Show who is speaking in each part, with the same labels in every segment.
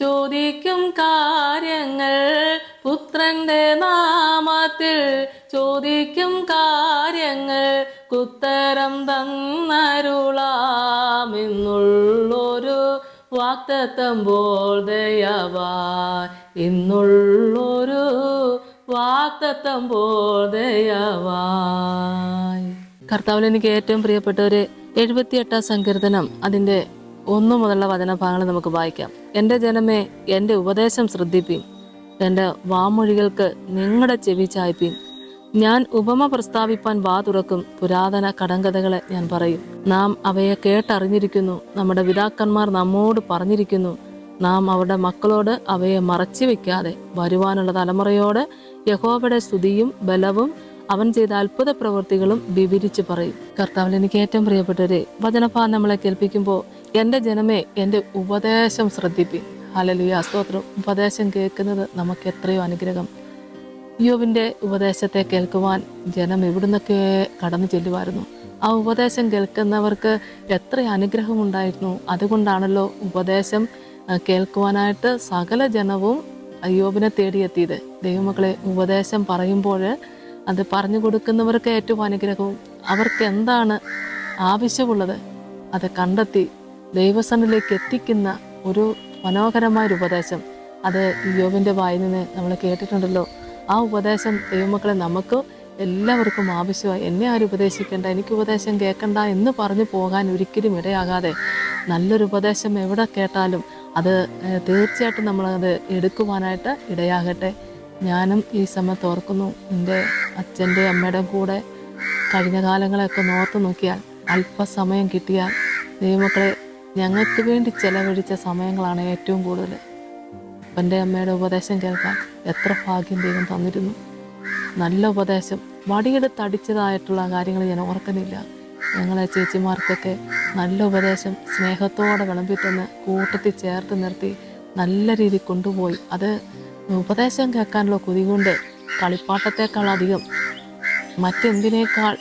Speaker 1: ചോദിക്കും കാര്യങ്ങൾ പുത്രന്റെ നാമത്തിൽ ചോദിക്കും കാര്യങ്ങൾക്കുത്തരം തന്നരുളാമെന്നുള്ളൊരു വാഗ്ദത്തം പോൽ ദയവായി, ഇന്നുള്ളൊരു വാഗ്ദത്തം പോൽ ദയവായി. കർത്താവിൽ എനിക്ക് ഏറ്റവും പ്രിയപ്പെട്ടവര് 78 സങ്കീർത്തനം അതിൻ്റെ 1 മുതലുള്ള വചനഭാഗങ്ങൾ നമുക്ക് വായിക്കാം. എൻ്റെ ജനമേ, എൻ്റെ ഉപദേശം ശ്രദ്ധിപ്പീൻ, എൻ്റെ വാമൊഴികൾക്ക് നിങ്ങളുടെ ചെവി ചായ്പീൻ. ഞാൻ ഉപമ പ്രസ്താവിപ്പാൻ വാ തുറക്കും, പുരാതന കടങ്കഥകളെ ഞാൻ പറയും. നാം അവയെ കേട്ടറിഞ്ഞിരിക്കുന്നു, നമ്മുടെ പിതാക്കന്മാർ നമ്മോട് പറഞ്ഞിരിക്കുന്നു. നാം അവരുടെ മക്കളോട് അവയെ മറച്ചു വെക്കാതെ വരുവാനുള്ള തലമുറയോട് യഹോവയുടെ സ്തുതിയും ബലവും അവൻ ചെയ്ത അത്ഭുത പ്രവൃത്തികളും വിവരിച്ചു പറയും. കർത്താവിൽ എനിക്ക് ഏറ്റവും പ്രിയപ്പെട്ടവരെ, വചനഭാഗം നമ്മളെ കേൾപ്പിക്കുമ്പോൾ എൻ്റെ ജനമേ, എൻ്റെ ഉപദേശം ശ്രദ്ധിപ്പീൻ. ഹല്ലേലൂയ, സ്തോത്രം. ഉപദേശം കേൾക്കുന്നത് നമുക്ക് എത്രയോ അനുഗ്രഹം. യോബിൻ്റെ ഉപദേശത്തെ കേൾക്കുവാൻ ജനം എവിടുന്നൊക്കെ കടന്നു ചെല്ലുമായിരുന്നു. ആ ഉപദേശം കേൾക്കുന്നവർക്ക് എത്ര അനുഗ്രഹമുണ്ടായിരുന്നു. അതുകൊണ്ടാണല്ലോ ഉപദേശം കേൾക്കുവാനായിട്ട് സകല ജനവും യോബിനെ തേടിയെത്തിയത്. ദൈവമക്കളെ, ഉപദേശം പറയുമ്പോൾ അത് പറഞ്ഞു കൊടുക്കുന്നവർക്ക് ഏറ്റവും അനുഗ്രഹവും അവർക്ക് എന്താണ് ആവശ്യമുള്ളത് അത് കണ്ടെത്തി ദൈവസന്നിധിയിലേക്ക് എത്തിക്കുന്ന ഒരു മനോഹരമായൊരു ഉപദേശം അത് യോബിൻ്റെ വായിൽ നിന്ന് നമ്മൾ കേട്ടിട്ടുണ്ടല്ലോ. ആ ഉപദേശം ദൈവമക്കളെ നമുക്ക് എല്ലാവർക്കും ആവശ്യമായി. എന്നെ ആരും ഉപദേശിക്കേണ്ട, എനിക്ക് ഉപദേശം കേൾക്കണ്ട എന്ന് പറഞ്ഞു പോകാൻ ഒരിക്കലും ഇടയാകാതെ നല്ലൊരു ഉപദേശം എവിടെ കേട്ടാലും അത് തീർച്ചയായിട്ടും നമ്മളത് എടുക്കുവാനായിട്ട് ഇടയാകട്ടെ. ഞാനും ഈ സമയത്ത് ഓർക്കുന്നു, എൻ്റെ അച്ഛൻ്റെ അമ്മയുടെ കൂടെ കഴിഞ്ഞ കാലങ്ങളെയൊക്കെ ഓർത്ത് നോക്കിയാൽ അല്പസമയം കിട്ടിയാൽ ദൈവമക്കളെ ഞങ്ങൾക്ക് വേണ്ടി ചെലവഴിച്ച സമയങ്ങളാണ് ഏറ്റവും കൂടുതൽ. അപ്പൻ്റെ അമ്മയുടെ ഉപദേശം കേൾക്കാൻ എത്ര ഭാഗ്യം ദൈവം തന്നിരുന്നു. നല്ല ഉപദേശം, വടിയെടുത്തടിച്ചതായിട്ടുള്ള കാര്യങ്ങൾ ഞാൻ ഓർക്കുന്നില്ല. ഞങ്ങളെ ചേച്ചിമാർക്കൊക്കെ നല്ല ഉപദേശം സ്നേഹത്തോടെ വിളമ്പിത്തന്ന് കൂട്ടത്തിൽ ചേർത്ത് നിർത്തി നല്ല രീതിയിൽ കൊണ്ടുപോയി. അത് ഉപദേശം കേൾക്കാനുള്ള കൊതി കൊണ്ട് കളിപ്പാട്ടത്തെക്കാളധികം മറ്റെന്തിനേക്കാൾ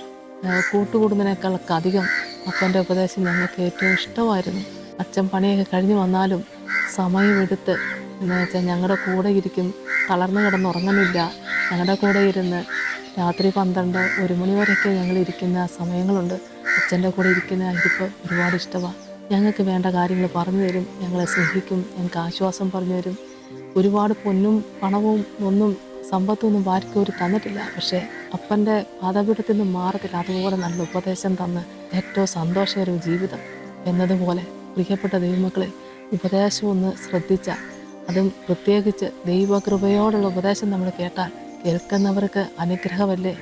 Speaker 1: കൂട്ടുകൂടുന്നതിനേക്കാളൊക്കെ അധികം അപ്പൻ്റെ ഉപദേശം ഞങ്ങൾക്ക് ഏറ്റവും ഇഷ്ടമായിരുന്നു. അച്ഛൻ പണിയൊക്കെ കഴിഞ്ഞ് വന്നാലും സമയമെടുത്ത് എന്ന് വെച്ചാൽ ഞങ്ങളുടെ കൂടെ ഇരിക്കും. തളർന്നു കിടന്നുറങ്ങുന്നില്ല, ഞങ്ങളുടെ കൂടെ ഇരുന്ന് രാത്രി 12-1 മണി വരെയൊക്കെ ഞങ്ങൾ ഇരിക്കുന്ന സമയങ്ങളുണ്ട്. അച്ഛൻ്റെ കൂടെ ഇരിക്കുന്ന ഇരിപ്പ് ഒരുപാട് ഇഷ്ടമാണ്. ഞങ്ങൾക്ക് വേണ്ട കാര്യങ്ങൾ പറഞ്ഞു തരും, ഞങ്ങളെ സ്നേഹിക്കും, ഞങ്ങൾക്ക് ആശ്വാസം പറഞ്ഞു തരും. ഒരുപാട് പൊന്നും പണവും ഒന്നും സമ്പത്തൊന്നും വാരിക്കോരി തന്നിട്ടില്ല, പക്ഷേ അപ്പൻ്റെ പാദപീഠത്തിൽ നിന്ന് മാറത്തില്ല. അതുപോലെ നല്ല ഉപദേശം തന്ന് ഏറ്റവും സന്തോഷകരവും ജീവിതം എന്നതുപോലെ പ്രിയപ്പെട്ട ദൈവമക്കളെ, ഉപദേശം ഒന്ന് ശ്രദ്ധിച്ച, അതും പ്രത്യേകിച്ച് ദൈവകൃപയോടുള്ള ഉപദേശം നമ്മൾ കേട്ടാൽ കേൾക്കുന്നവർക്ക് അനുഗ്രഹമല്ലേ.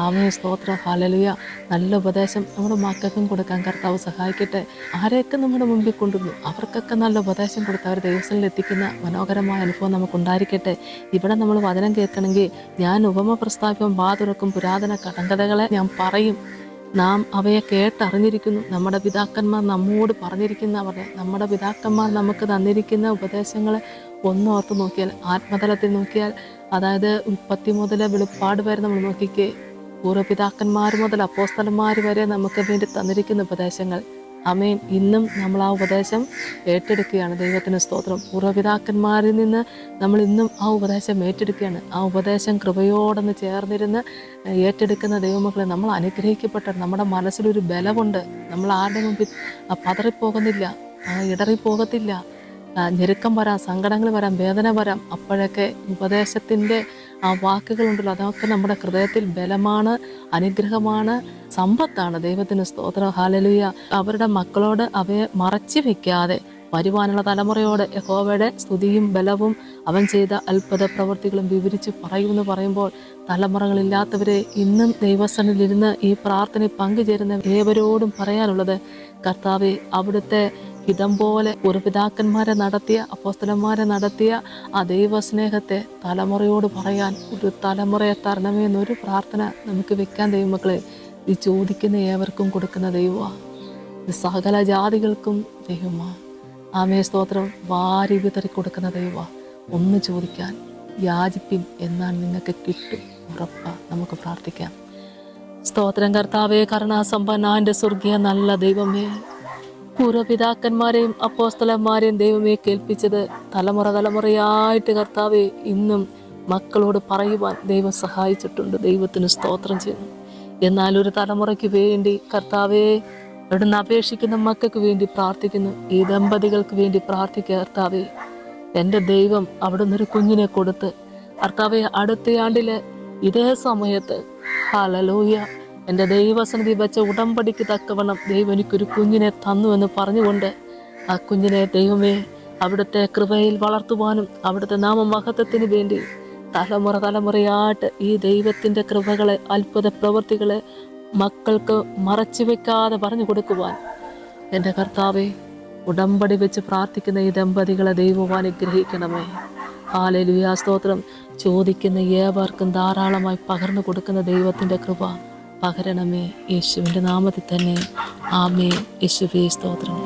Speaker 1: ആമേൻ, സ്തോത്രം, ഹല്ലേലൂയ. നല്ല ഉപദേശം നമ്മുടെ മക്കൾക്കും കൊടുക്കാൻ കർത്താവ് സഹായിക്കട്ടെ. ആരെയൊക്കെ നമ്മുടെ മുമ്പിൽ കൊണ്ടുവന്നു അവർക്കൊക്കെ നല്ല ഉപദേശം കൊടുത്ത് അവർ ദൈവസ്ഥലിൽ എത്തിക്കുന്ന മനോഹരമായ അനുഭവം നമുക്കുണ്ടായിരിക്കട്ടെ. ഇവിടെ നമ്മൾ വചനം കേൾക്കണമെങ്കിൽ ഞാൻ ഉപമ പ്രസ്താവിപ്പം വാ തുറക്കും, പുരാതന കടങ്കഥകളെ ഞാൻ പറയും. നാം അവയെ കേട്ടറിഞ്ഞിരിക്കുന്നു, നമ്മുടെ പിതാക്കന്മാർ നമ്മോട് പറഞ്ഞിരിക്കുന്നവരെ, നമ്മുടെ പിതാക്കന്മാർ നമുക്ക് തന്നിരിക്കുന്ന ഉപദേശങ്ങളെ ഒന്നോർത്ത് നോക്കിയാൽ, ആത്മതലത്തിൽ നോക്കിയാൽ, അതായത് ഉൽപ്പത്തി മുതൽ വെളിപ്പാട് വരെ നമ്മൾ നോക്കിക്കേ, പൂർവ്വപിതാക്കന്മാർ മുതൽ അപ്പോസ്തലന്മാർ വരെ നമുക്ക് വേണ്ടി തന്നിരിക്കുന്ന ഉപദേശങ്ങൾ. ആമേൻ. ഇന്നും നമ്മൾ ആ ഉപദേശം ഏറ്റെടുക്കുകയാണ്. ദൈവത്തിന് സ്തോത്രം. പൂർവ്വപിതാക്കന്മാരിൽ നിന്ന് നമ്മൾ ഇന്നും ആ ഉപദേശം ഏറ്റെടുക്കുകയാണ്. ആ ഉപദേശം കൃപയോടൊന്ന് ചേർന്നിരുന്ന് ഏറ്റെടുക്കുന്ന ദൈവമക്കളെ നമ്മൾ അനുഗ്രഹിക്കപ്പെട്ട, നമ്മുടെ മനസ്സിലൊരു ബലമുണ്ട്. നമ്മൾ ആരുടെ മുമ്പിൽ പതറിപ്പോകുന്നില്ല, ഇടറിപ്പോകത്തില്ല. ഞെരുക്കം വരാം, സങ്കടങ്ങൾ വരാം, വേദന വരാം. അപ്പോഴൊക്കെ ഉപദേശത്തിൻ്റെ ആ വാക്കുകളുണ്ടല്ലോ, അതൊക്കെ നമ്മുടെ ഹൃദയത്തിൽ ബലമാണ്, അനുഗ്രഹമാണ്, സമ്പത്താണ്. ദൈവത്തിന് സ്തോത്രം, ഹല്ലേലൂയ. അവരുടെ മക്കളോട് അവയെ മറച്ചു വെക്കാതെ വരുവാനുള്ള തലമുറയോട് യഹോവയുടെ സ്തുതിയും ബലവും അവൻ ചെയ്ത അത്ഭുത പ്രവൃത്തികളും വിവരിച്ച് പറയുമെന്ന് പറയുമ്പോൾ, തലമുറകളില്ലാത്തവരെ ഇന്നും ദൈവസന്നിധിയിലിരുന്ന് ഈ പ്രാർത്ഥനയിൽ പങ്കുചേരുന്ന ഏവരോടും പറയാനുള്ളത്, കർത്താവേ, അവിടുത്തെ ഹിതം പോലെ ഒരു പിതാക്കന്മാരെ നടത്തിയ, അപ്പോസ്തലന്മാരെ നടത്തിയ ആ ദൈവസ്നേഹത്തെ തലമുറയോട് പറയാൻ ഒരു തലമുറയെ തരണമേ എന്നൊരു പ്രാർത്ഥന നമുക്ക് വെക്കാൻ ദൈവമക്കളെ. ഈ ചോദിക്കുന്ന ഏവർക്കും കൊടുക്കുന്ന ദൈവമാണ്. ഇത് സകല ജാതികൾക്കും ദൈവമാണ്. ആമേ, സ്തോത്രം. വാരി വിതറി കൊടുക്കുന്ന ദൈവമാണ്. ഒന്ന് ചോദിക്കാൻ, യാചിപ്പിൻ എന്നാൽ നിങ്ങൾക്ക് കിട്ടും, ഉറപ്പാ. നമുക്ക് പ്രാർത്ഥിക്കാം. സ്തോത്രം കർത്താവേ, കരുണാസമ്പന്ന എൻ്റെ സ്വർഗീയ നല്ല ദൈവമേ, പൂർവ്വപിതാക്കന്മാരെയും അപ്പോസ്തലന്മാരെയും ദൈവമേ കേൾപ്പിച്ചത് തലമുറ തലമുറയായിട്ട് കർത്താവെ ഇന്നും മക്കളോട് പറയുവാൻ ദൈവം സഹായിച്ചിട്ടുണ്ട്. ദൈവത്തിന് സ്തോത്രം ചെയ്യുന്നു. എന്നാൽ ഒരു തലമുറയ്ക്ക് വേണ്ടി കർത്താവെ ഇവിടുന്ന് അപേക്ഷിക്കുന്ന മക്കൾക്ക് വേണ്ടി പ്രാർത്ഥിക്കുന്നു. ഈ ദമ്പതികൾക്ക് വേണ്ടി പ്രാർത്ഥിക്കുക കർത്താവെ. എൻ്റെ ദൈവം അവിടുന്ന് ഒരു കുഞ്ഞിനെ കൊടുത്ത് കർത്താവെ അടുത്ത ആണ്ടില് ഇതേ സമയത്ത് ഹല്ലേലൂയ എൻ്റെ ദൈവസന്നിധി വെച്ച ഉടമ്പടിക്ക് തക്കവണ്ണം ദൈവം എനിക്കൊരു കുഞ്ഞിനെ തന്നു എന്ന് പറഞ്ഞുകൊണ്ട് ആ കുഞ്ഞിനെ ദൈവമേ അവിടുത്തെ കൃപയിൽ വളർത്തുവാനും അവിടുത്തെ നാമമഹത്വത്തിന് വേണ്ടി തലമുറ തലമുറയായിട്ട് ഈ ദൈവത്തിൻ്റെ കൃപകളെ അത്ഭുത പ്രവൃത്തികളെ മക്കൾക്ക് മറച്ചു വെക്കാതെ പറഞ്ഞു കൊടുക്കുവാൻ എൻ്റെ കർത്താവെ ഉടമ്പടി വെച്ച് പ്രാർത്ഥിക്കുന്ന ഈ ദമ്പതികളെ ദൈവം അനുഗ്രഹിക്കണമേ. ഹല്ലേലൂയ സ്തോത്രം. ചോദിക്കുന്ന ഏവർക്കും ധാരാളമായി പകർന്നു കൊടുക്കുന്ന ദൈവത്തിൻ്റെ കൃപ പകരണമേ. യേശുവിൻ്റെ നാമത്തിൽ തന്നെ ആമേൻ. യേശുവേ സ്തോത്രം.